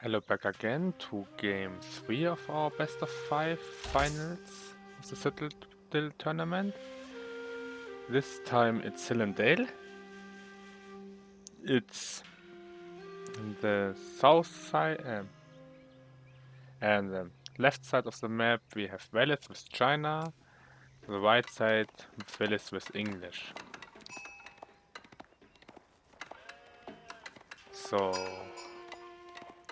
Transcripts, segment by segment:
Hello back again to game 3 of our best of 5 finals of the CiT tournament. This time it's Dale. It's the south side and the left side of the map we have Vellith with China, the right side Fillis with English. So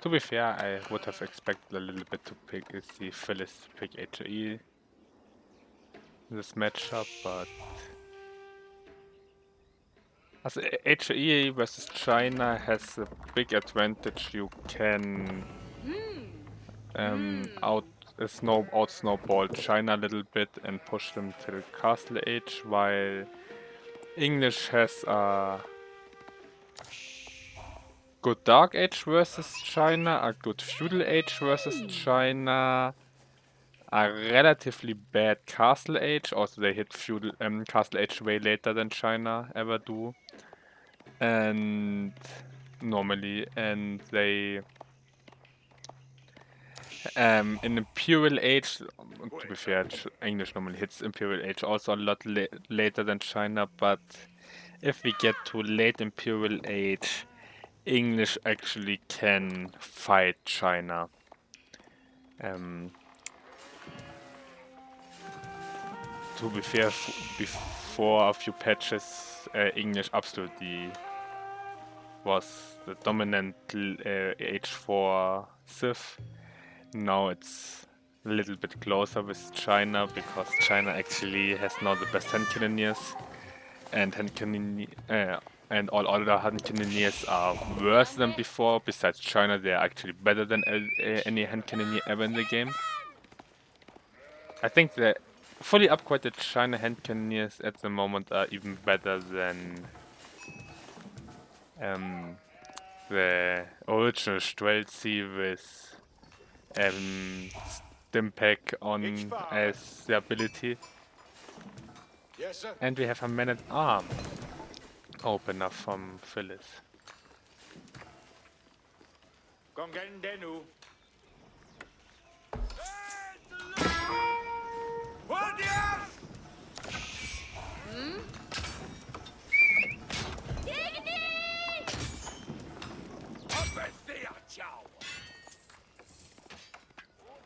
to be fair, I would have expected a little bit to pick the Fillis to pick AoE in this matchup, but as AoE versus China has a big advantage. You can out snowball China a little bit and push them till Castle Age, while English has a good Dark Age versus China, a good Feudal Age versus China, a relatively bad Castle Age. Also, they hit Feudal Castle Age way later than China ever do, and normally, and they in Imperial Age, to be fair, English normally hits Imperial Age also a lot later than China, but if we get to late Imperial Age, English actually can fight China. To be fair, before a few patches, English absolutely was the dominant H4 Civ. Now it's a little bit closer with China because China actually has now the best hand cannoneers, and and all other hand cannoneers are worse than before. Besides China, they are actually better than any hand cannoneer ever in the game. I think the fully upgraded China hand cannoneers at the moment are even better than the original Streltsy with Stimpack on as the ability. Yes, sir. And we have a man-at-arm opener from Fillis. Kongendenu.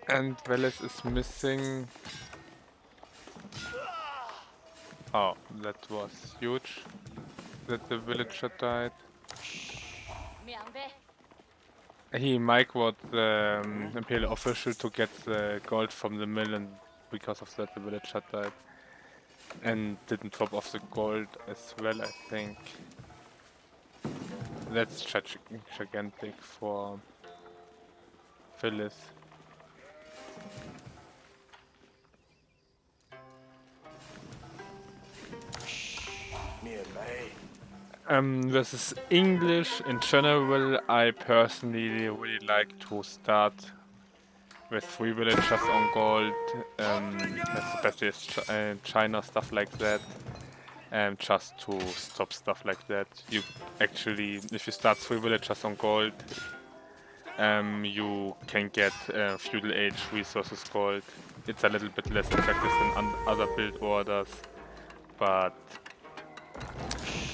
And Vellith is missing. Oh, that was huge. That the villager died. He microed the Imperial official to get the gold from the mill, and because of that the villager died. And didn't drop off the gold as well, I think. That's gigantic for Fillis. This is English. In general, I personally really like to start with 3 villagers on gold, especially China, stuff like that, just to stop stuff like that. You actually, if you start 3 villagers on gold, you can get Feudal Age resources gold. It's a little bit less effective than other build orders, but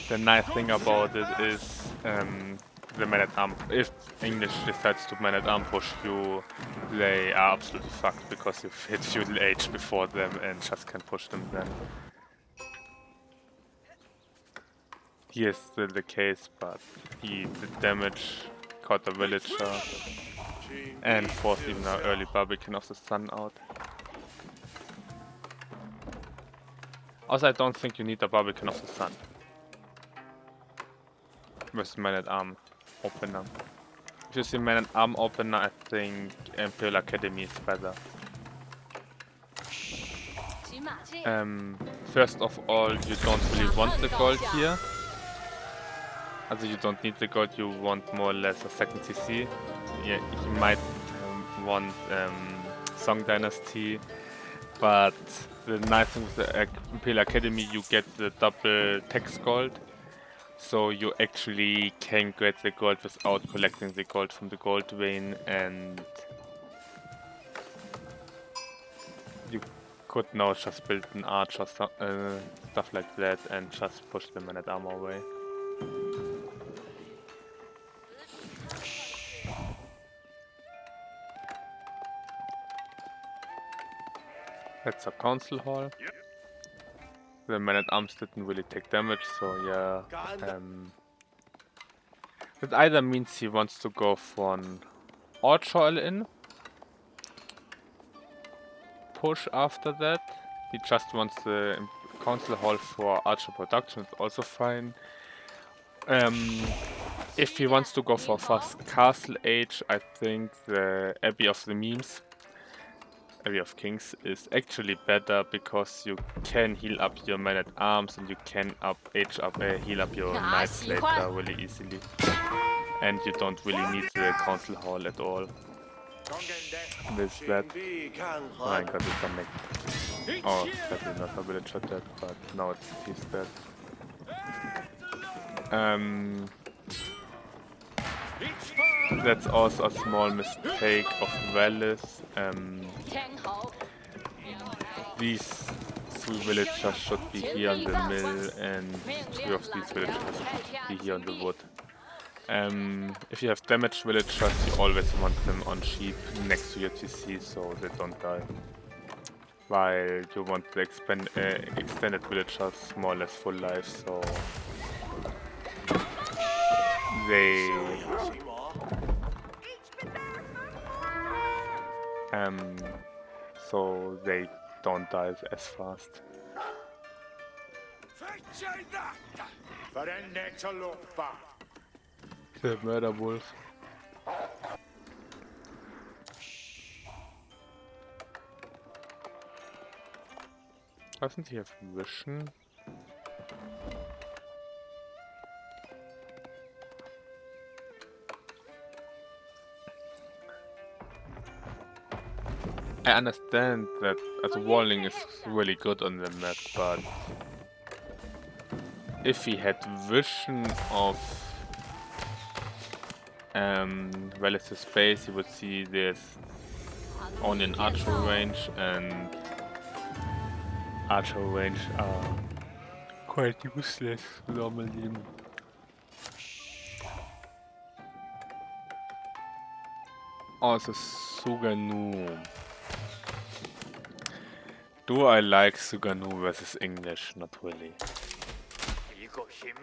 the nice thing about it is the man-at-arm. If English decides to man-at-arm push you, they are absolutely fucked because you've hit Feudal Age before them and just can't push them then. Here is still the case, but he did damage, caught the villager, and forced even an early Barbican of the Sun out. Also, I don't think you need a Barbican of the Sun with man-at-arm opener. If you see man-at-arm opener, I think Imperial Academy is better. First of all, you don't really want the gold here. Also, you don't need the gold, you want more or less a second CC. Yeah, you might want Song Dynasty, but the nice thing with the Imperial Academy, you get the double text gold. So you actually can get the gold without collecting the gold from the gold vein, and you could now just build an arch or stuff like that and just push the man at armor away. That's a council hall. The man at arms didn't really take damage, so yeah. That either means he wants to go for an archer all-in, push after that. He just wants the council hall for archer production, it's also fine. If he wants to go for fast castle age, I think the Abbey of the Memes, Abbey of Kings, is actually better because you can heal up your man at arms and you can heal up your knights later really easily. And you don't really need the council hall at all. With that, oh my god, it's a mech. Oh, sadly not a villager dead, but now he's dead. That's also a small mistake of Vellith. These 3 villagers should be here on the mill, and 3 of these villagers should be here on the wood. If you have damaged villagers, you always want them on sheep next to your TC so they don't die. While you want the extended villagers more or less full life, so they don't die as fast. The murder wolf. Doesn't he have vision? I understand that walling is really good on the map, but if he had vision of relative space, he would see there's only an archer range, and archer range are quite useless normally. Also Suganu. Do I like Suganu versus English? Not really.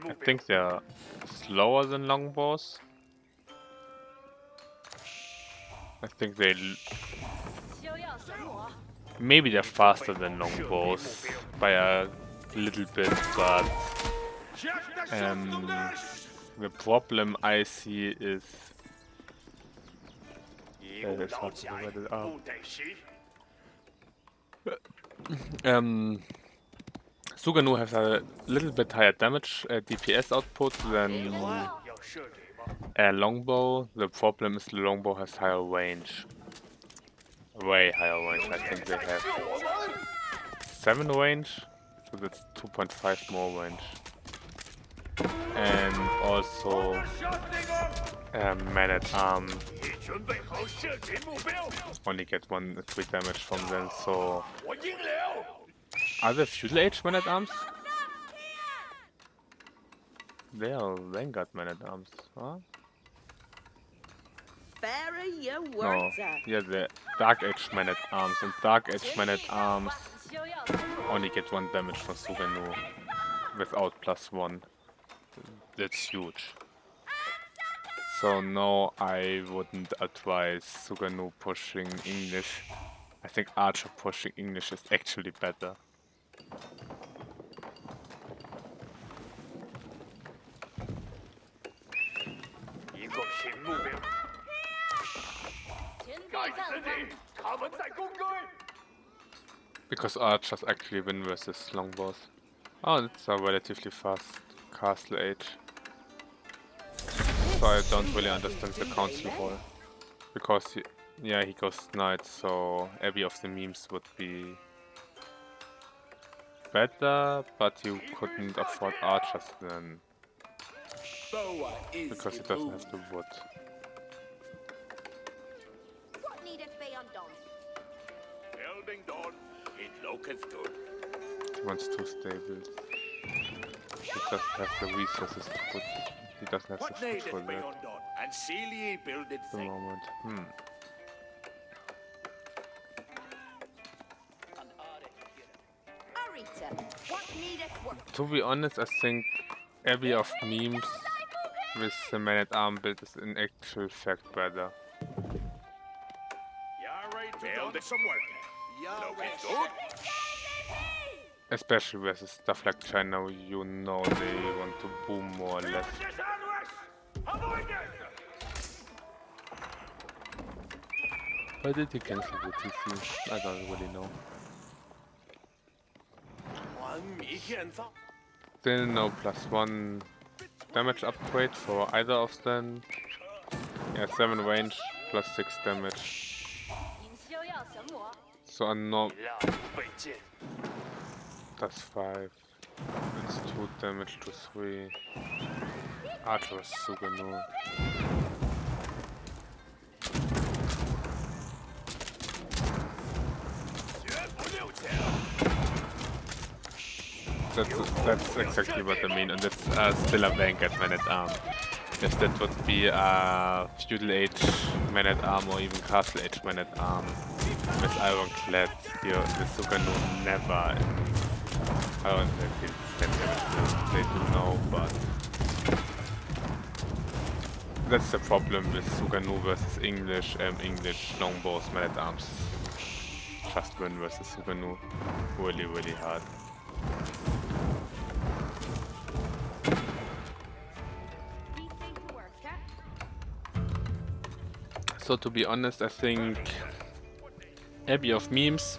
I think they're slower than longbows. I think maybe they're faster than longbows by a little bit, but the problem I see is it's hard to write it up. Suganu has a little bit higher damage DPS output than longbow. The problem is the longbow has higher range. Way higher range. I think they have 7 range, so that's 2.5 more range. And also man at arm only get 3 damage from them, so are they feudal age man at arms? They are Vanguard man at arms, huh? No, yeah, the Dark Age man at arms, and Dark Age man at arms only get 1 damage from Suganu without +1. That's huge. So no, I wouldn't advise Suganu pushing English. I think Archer pushing English is actually better. Because archers actually win versus longbows. Oh, it's a relatively fast castle age. So I don't really understand the council hall. Because he goes knight, so Abbey of the Memes would be better, but you couldn't afford archers then. Because he doesn't have the wood. What needeth be undone? Building done. It looketh good. He wants 2 stables. He doesn't have the resources to put. He doesn't have the What food needeth for be that undone? And seal ye builded at the thing. moment. Arita, what needeth work? To be honest, I think Abbey of Memes with the man-at-arm build is in actual fact better. You're right to build some work. Looketh good. Especially versus stuff like China, you know they want to boom more or less. Why did he cancel the TC? I don't really know. Still no +1 damage upgrade for either of them. Yeah, 7 range plus 6 damage. So I'm not. That's 5. It's 2 damage to 3. Archer is Sugano. That's exactly what I mean, and it's still a Vanguard man-at-arm. If that would be a Feudal Age man-at-arm or even Castle Age man-at-arm with Ironclad, the Sugano never. I don't think they do know, but that's the problem with Sugano versus English longbows man-at-arms. Just win versus Sugano really hard. So to be honest, I think Abbey of Memes,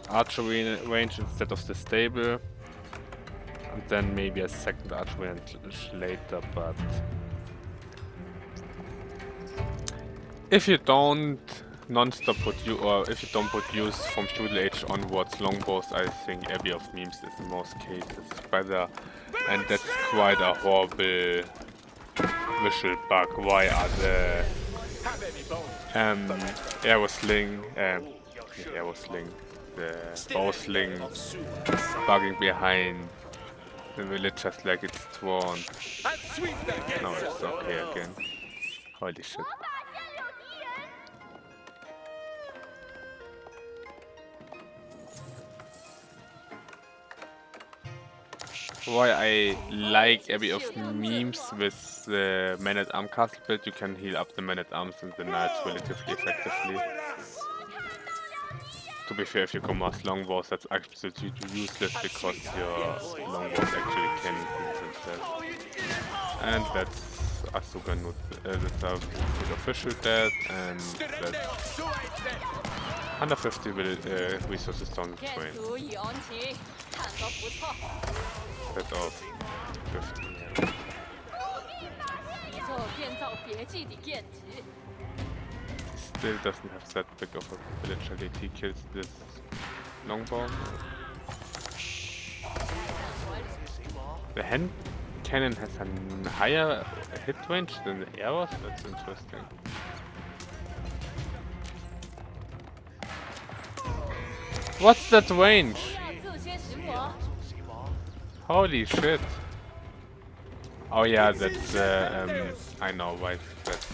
archery range instead of the stable, and then maybe a second archery range later, but if you don't non-stop put if you don't put use from Feudal Age onwards longbows, I think Abbey of Memes is in most cases better, and that's quite a horrible visual bug. Why are the arrow sling, the bow sling bugging behind the villagers like it's drawn? No, it's okay again. Holy shit. Why I like Abbey of Memes with the man-at-arm castle build, you can heal up the man-at-arms and the knights relatively effectively. To be fair, if you commas longbows, that's absolutely useless because your longbows actually can heal themselves. And that's Asuganu, that's a official dead, and that's 150 resources down the train. Set of 50. Still doesn't have that big of a village LAT kills this longbow. The hand cannon has a higher hit range than the arrows? That's interesting. What's that range? Holy shit. Oh yeah, that's I know why that's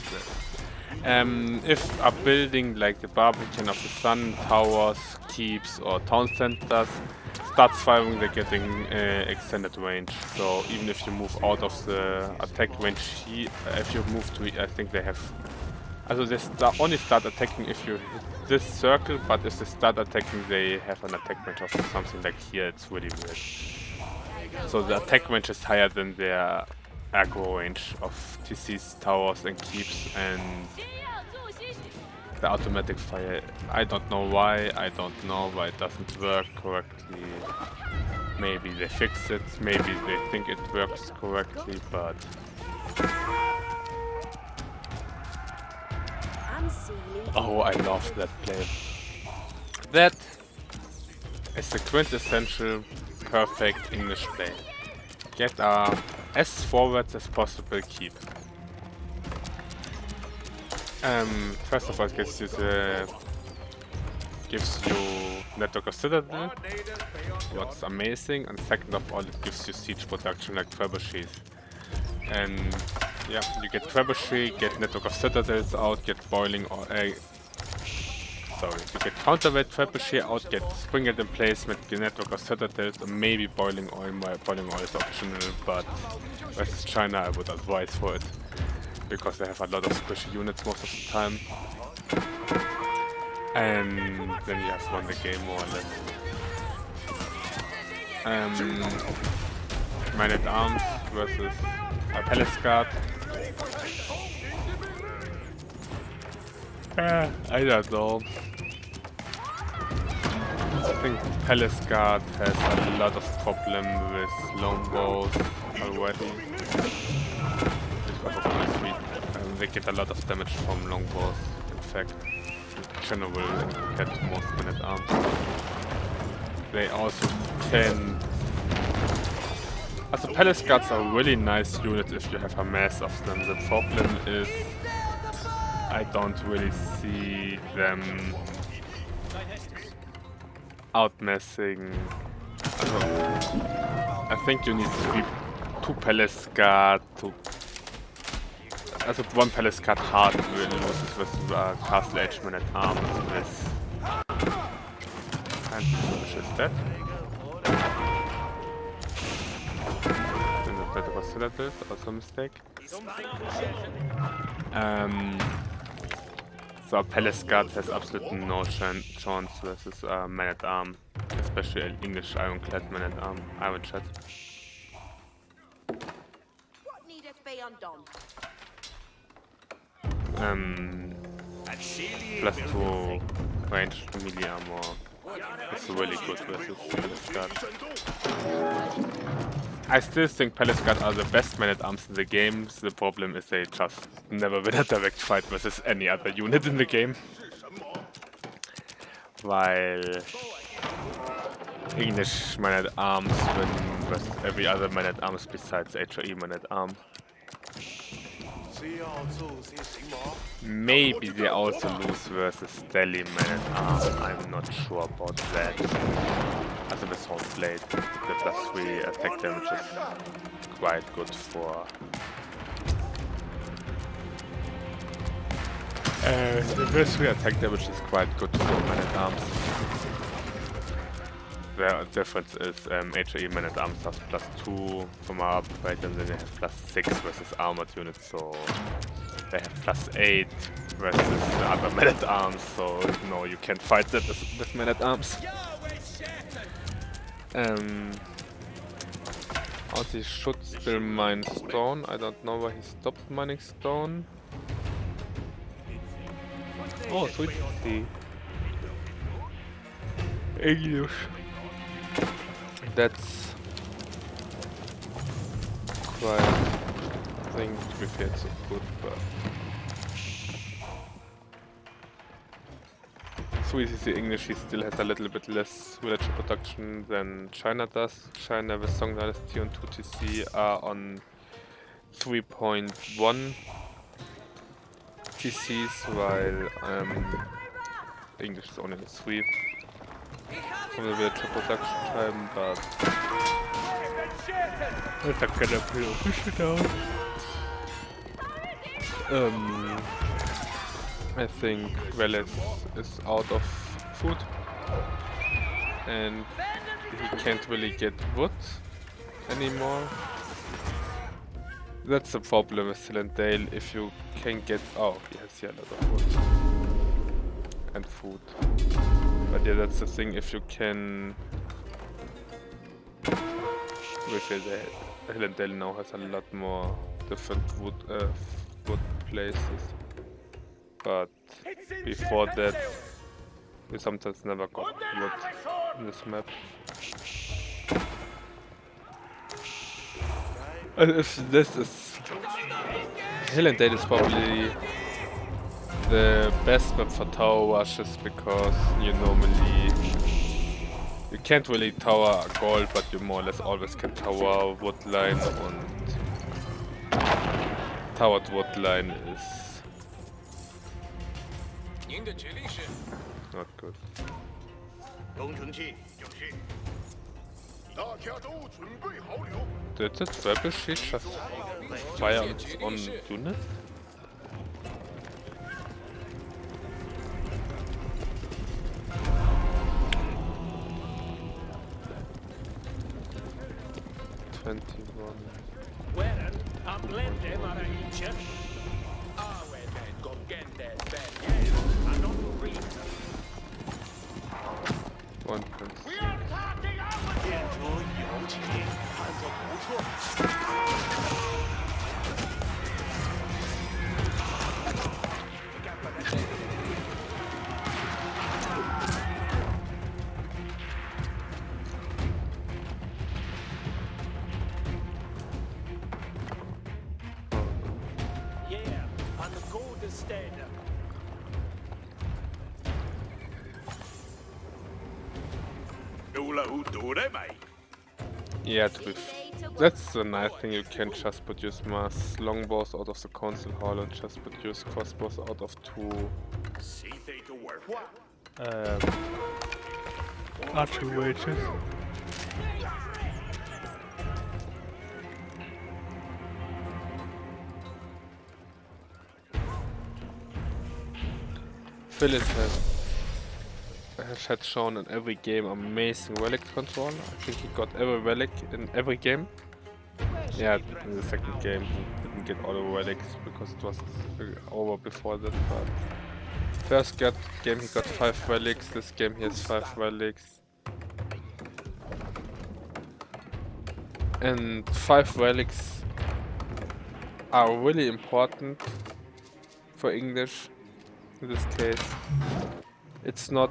if a building like the Barbican of the Sun, towers, keeps or town centers starts firing, they're getting extended range. So even if you move out of the attack range, if you move to, I think they have, also they only start attacking if you hit this circle, but if they start attacking they have an attack range of something like here. It's really weird. So the attack range is higher than their aggro range of TCs, towers and keeps, and the automatic fire, I don't know why it doesn't work correctly. Maybe they fix it, maybe they think it works correctly, but oh, I love that play. That is the quintessential perfect English play. Get a as forwards as possible keep. First of all, it gives you Network of Citadel, what's amazing, and second of all, it gives you siege production like trebuchets. And yeah, you get trebuchet, get Network of Citadels out, get boiling oil. You get counterweight trebuchet out, get springed emplacement, get Network of Citadels, and maybe boiling oil. Boiling oil is optional, but versus China, I would advise for it because they have a lot of squishy units most of the time. And then you have won the game more or less. Man at Arms versus a Palace Guard. I don't know. I think Palace Guard has a lot of problem with longbows already. They get a lot of damage from longbows, in fact. General get most Man at Arms. They also can. Also Palace Guards are really nice units if you have a mass of them. The problem is I don't really see them outmassing. I think you need two Palace Guard to. Also one Palace Guard hard really loses with Castle Age Man at Arms with. And which is that? That was Citadel, also a mistake. So Palace Guard has absolutely no chance versus Man at Arm, especially an English ironclad Man at Arm, Iron Chat. What needeth be undone? Plus 2 ranged melee armor. It's really good versus Palace Guard. I still think Palace Guard are the best Man at Arms in the game. The problem is they just never win a direct fight versus any other unit in the game. While English Man at Arms win versus every other Man at Arms besides HOE Man at Arm. Maybe they also lose versus Delhi Man at Arm, I'm not sure about that. Also with Horn Blade, the +3 attack damage is quite good for... the +3 attack damage is quite good for Man at Arms. The difference is HOE Man at Arms has +2 from our upgrade and then they have +6 versus armored units, so they have +8 versus the other Man at Arms, so no, you can't fight that with Man at Arms. Also, he should still mine stone. I don't know why he stopped mining stone. Oh, sweet. English. That's quite, I think, to be fair, so good, but the English, he still has a little bit less villager production than China does. China with Song Dynasty and 2TC are on 3.1 TCs, while English is only at 3 from the villager production time, but it's not gonna push it down. I think Vellith is out of food and he can't really get wood anymore. That's the problem with Citadel. If you can get... oh, he has here a lot of wood and food. But yeah, that's the thing, if you can... Citadel now has a lot more different wood places. But before that, we sometimes never got wood in this map. And if this is... Hill and Dale is probably the best map for tower rushes because you normally... you can't really tower gold, but you more or less always can tower wood line and towered wood line is not good. 工程器有事。大家都准备好了。 Did that rebel shield just fire on unit? One point. 建筑有请，看着不错。Yeah, on the gold instead. Yeah, that's the nice thing, you can just produce mass longbows out of the council hall and just produce crossbows out of two archer wages. Fillis had shown in every game amazing relic control. I think he got every relic in every game. Yeah, in the second game he didn't get all the relics because it was over before that part. First game he got 5 relics, this game he has 5 relics. And 5 relics are really important for English in this case. It's not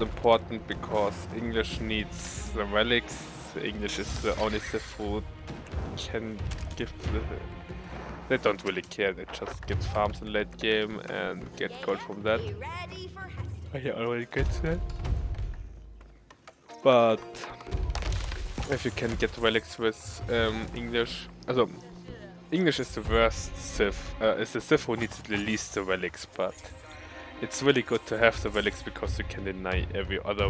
important because English needs the relics. English is the only civ who can give they don't really care, they just get farms in late game and get gold from that. I already get that. But if you can get relics with English, English is the worst civ, it's the civ who needs the least the relics, but it's really good to have the relics because you can deny every other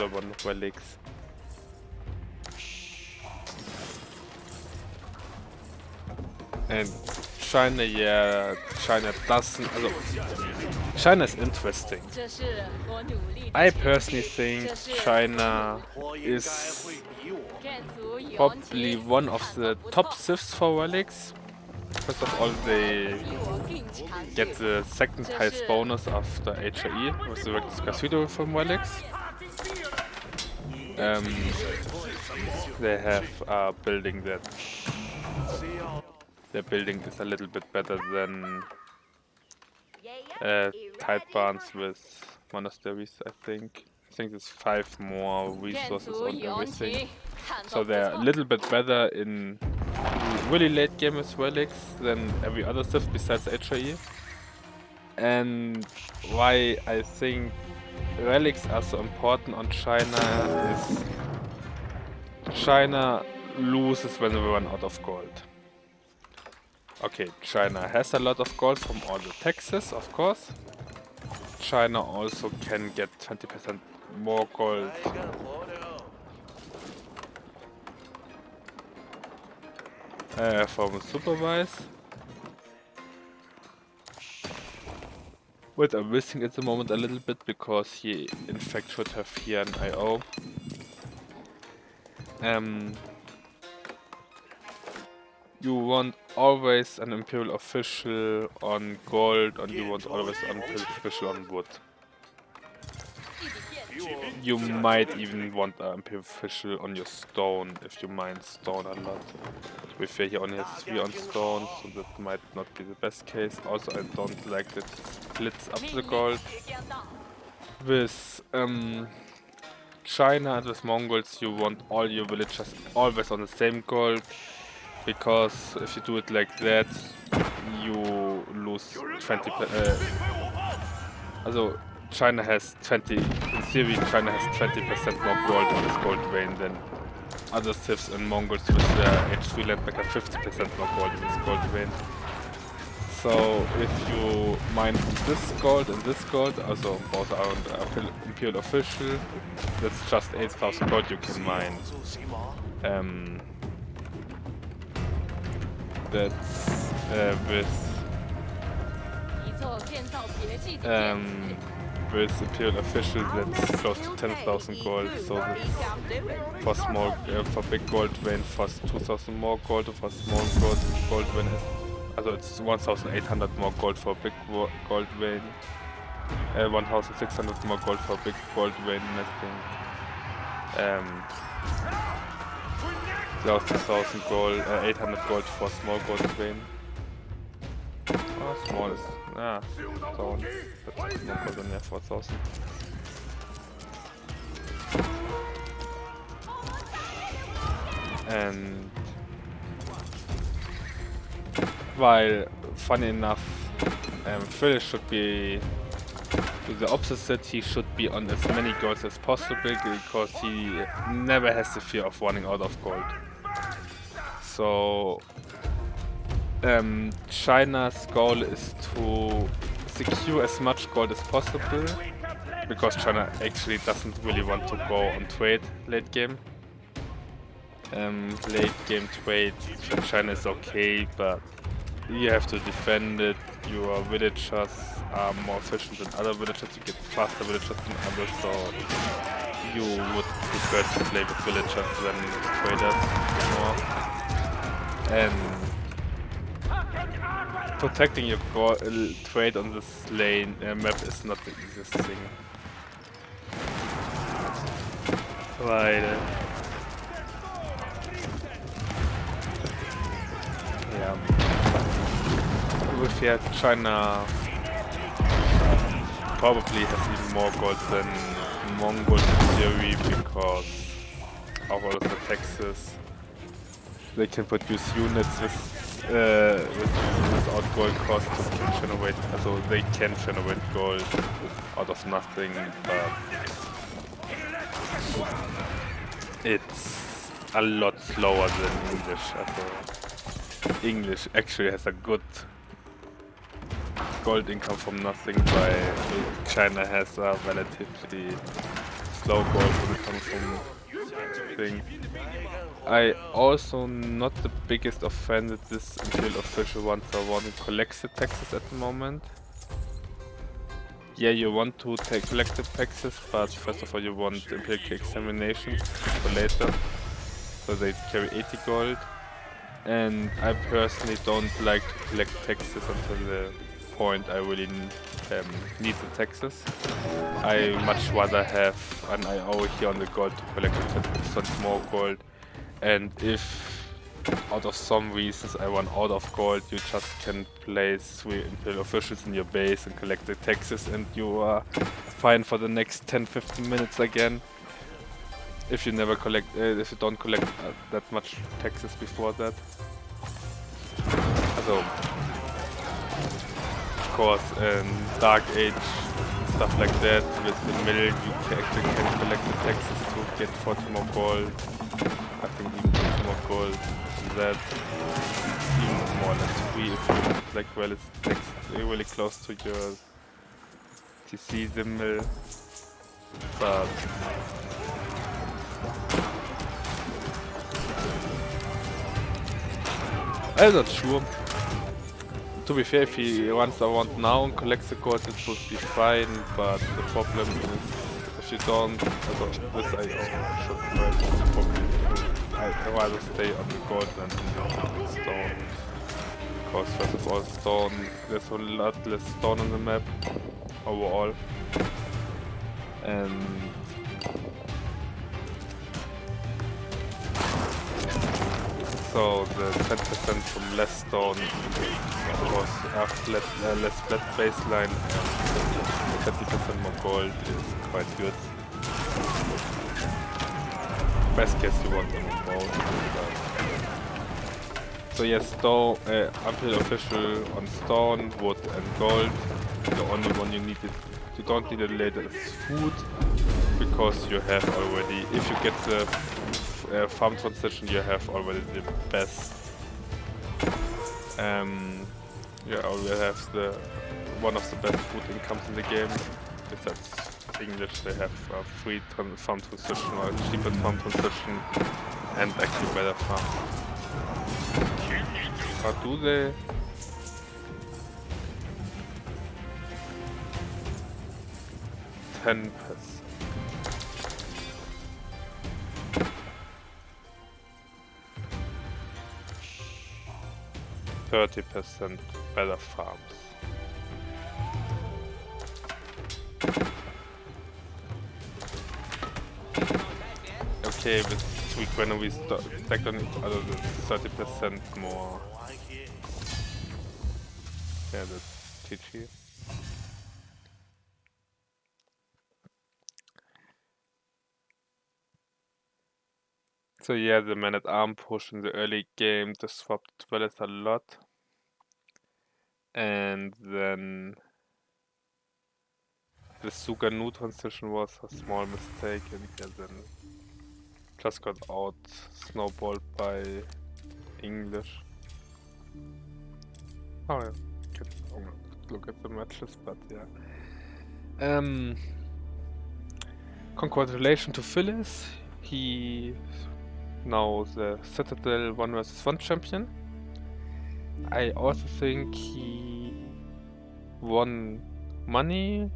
one relics. And China, yeah, China doesn't. China is interesting. I personally think China is probably one of the top civs for relics. First of all, they get the second highest bonus after HRE with the Rectus from relics. They have a building that their building is a little bit better than tight barns with monasteries, I think. I think there's 5 more resources on everything. So they're a little bit better in really late game with relics than every other civ besides HRE. And why I think relics are so important on China is China loses when they run out of gold. Okay, China has a lot of gold from all the taxes, of course. China also can get 20% more gold from supervise. What I'm missing at the moment a little bit because he in fact should have here an IO. You want always an Imperial Official on gold and you want always an Imperial Official on wood. You might even want an Imperial Official on your stone if you mine stone a lot. To be fair, he only has 3 on stone, so that might not be the best case. Also, I don't like that it splits up the gold. With China and with Mongols, you want all your villagers always on the same gold. Because if you do it like that, you lose 20%. Also, China has 20. In theory, China has 20% more gold on its gold vein than other civs and Mongols with their H3 landbacker 50% more gold in this gold vein. So if you mine this gold and this gold, also both are on the Imperial Official, that's just 8,000 gold you can mine. That's with Imperial Official that's close to 10,000 gold, so that's for small, for big gold vein costs 2,000 more gold, for small gold vein is, also it's 1,800 more gold for a big gold vein, 1,600 more gold for a big gold vein, I think. 2,000 gold, 800 gold for small gold vein. Oh, small is, 1,000. That's more gold than 4,000. And while, funny enough, Fillis should be the opposite, he should be on as many golds as possible because he never has the fear of running out of gold. So China's goal is to secure as much gold as possible, because China actually doesn't really want to go on trade late game. Late game trade for China is okay, but you have to defend it. Your villagers are more efficient than other villagers, you get faster villagers than others, so you would prefer to play with villagers than traders more. And protecting your trade on this lane map is not the easiest thing. Right. Yeah. With China probably has even more gold than Mongols in theory because of all of the taxes. They can produce units without gold cost to generate, so they can generate gold out of nothing, but it's a lot slower than English. English actually has a good gold income from nothing, while China has a relatively slow gold income from thing. I also not the biggest fan that this Imperial Official wants are wanting to collect the taxes at the moment. Yeah, you want to collect the taxes, but first of all you want Imperial examinations for later, so they carry 80 gold. And I personally don't like to collect taxes until the point I really need the taxes. I much rather have an IO here on the gold to collect 10% more gold. And if out of some reasons I run out of gold, you just can place 3 Imperial Officials in your base and collect the taxes, and you are fine for the next 10-15 minutes again. If you never collect, if you don't collect that much taxes before that. So, of course, in Dark Age, stuff like that, with the mill, you actually can collect the taxes to get 40 more gold. I think even 40 more gold than that. Even more or less free if you like really close to your TC the mill. But I'm not sure. To be fair, if he runs around now and collects the gold, it would be fine, but the problem is if you don't, this I should probably I'd rather stay on the gold than on the stone. Because first of all, stone, there's a lot less stone on the map overall. And so the 10% from less stone, of course, less flat baseline and 20% more gold is quite good. Best case you want them both. So yes, stone, Imperial Official on stone, wood and gold. The only one you need you don't need it later is food, because you have already, if you get the farm transition, you have already the best. You already have one of the best food incomes in the game. Besides English, they have free farm transition or cheaper farm transition, and actually better farm. Or do they? $10. 30% better farms. Okay, with tweak when we stacked on each other, the 30% more. Yeah, that's GG. So yeah, the man-at-arm push in the early game disrupted Vellith a lot. And then the Suga-Nu transition was a small mistake, and yeah, then just got out snowballed by English. Oh yeah, can look at the matches, but yeah. Congratulations to Fillis. He now the Citadel 1 vs 1 champion. I also think he won money.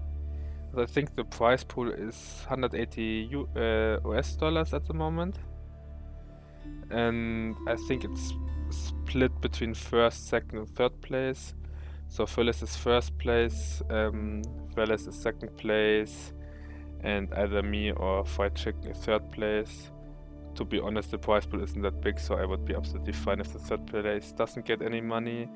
I think the prize pool is 180 US dollars at the moment. And I think it's split between first, second and third place. So Fillis is first place, Vellith is second place, and either me or Fried Chicken is third place. To be honest, the prize pool isn't that big, so I would be absolutely fine if the third place doesn't get any money.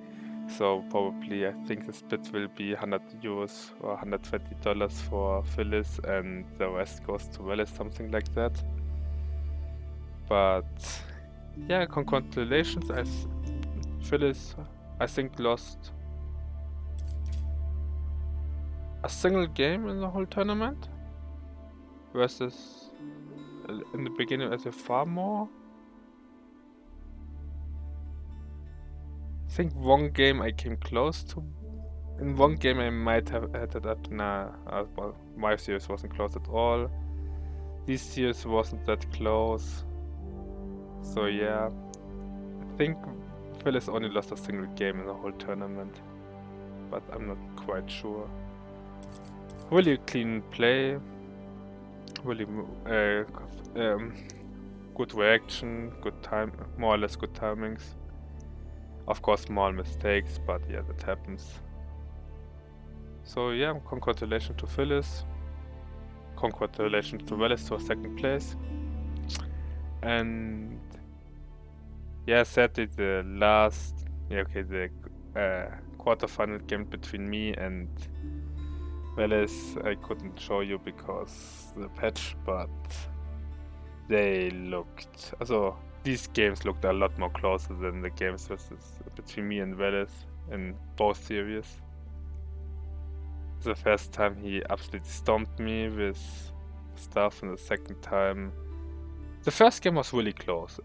So probably I think the split will be 100 euros or $120 for Fillis, and the rest goes to Vellith, something like that. But yeah, congratulations. Fillis, I think, lost a single game in the whole tournament versus in the beginning as a far more. I think one game I came close to. In one game I might have had it up. Nah, well, my series wasn't close at all. This series wasn't that close. So yeah, I think Fillis only lost a single game in the whole tournament, but I'm not quite sure. Really clean play, really good reaction, good time, more or less good timings. Of course, small mistakes, but yeah, that happens. So yeah, congratulations to Fillis. Congratulations to Vellith for second place. And yeah, sadly the last, the quarterfinal game between me and Vellith I couldn't show you because the patch, but they looked, also these games looked a lot more closer than the games between me and Vellith in both series. The first time he absolutely stomped me with stuff, and the second time, the first game was really close,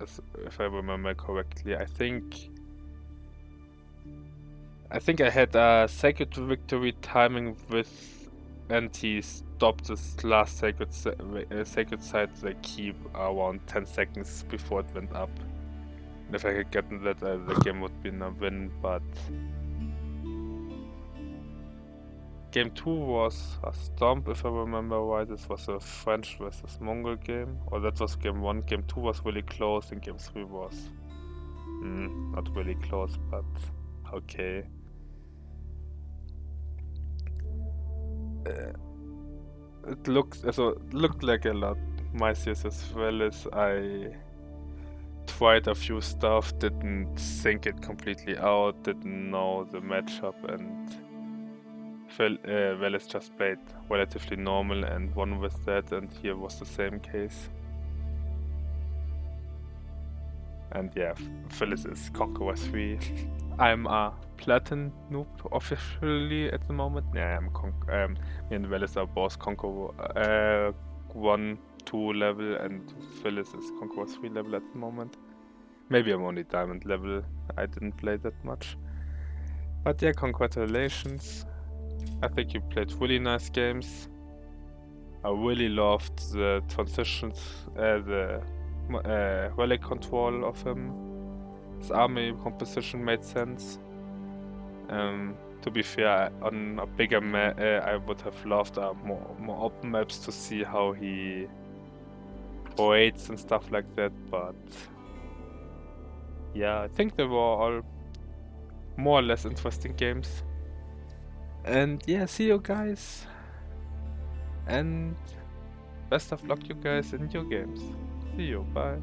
if I remember correctly. I think I had a sacred victory timing with, and he stopped this last sacred side the key around 10 seconds before it went up. And if I had gotten that, the game would be a win, but Game 2 was a stomp, if I remember right. This was a French versus Mongol game, or that was Game 1. Game 2 was really close, and Game 3 was not really close, but okay. It looked like a lot. My series as well as I tried a few stuff, didn't think it completely out, didn't know the matchup, and Vellith just played relatively normal and won with that, and here was the same case. And yeah, Fillis is Conqueror 3. I'm a Platin noob officially at the moment. Yeah, me and Vellith are both Conqueror 1, 2 level and Fillis is Conqueror 3 level at the moment. Maybe I'm only Diamond level, I didn't play that much. But yeah, congratulations. I think you played really nice games. I really loved the transitions, the relic control of him. His army composition made sense. To be fair, on a bigger map, I would have loved more open maps to see how he operates and stuff like that, but yeah, I think they were all more or less interesting games. And yeah, see you guys, and best of luck you guys in your games. See you, bye.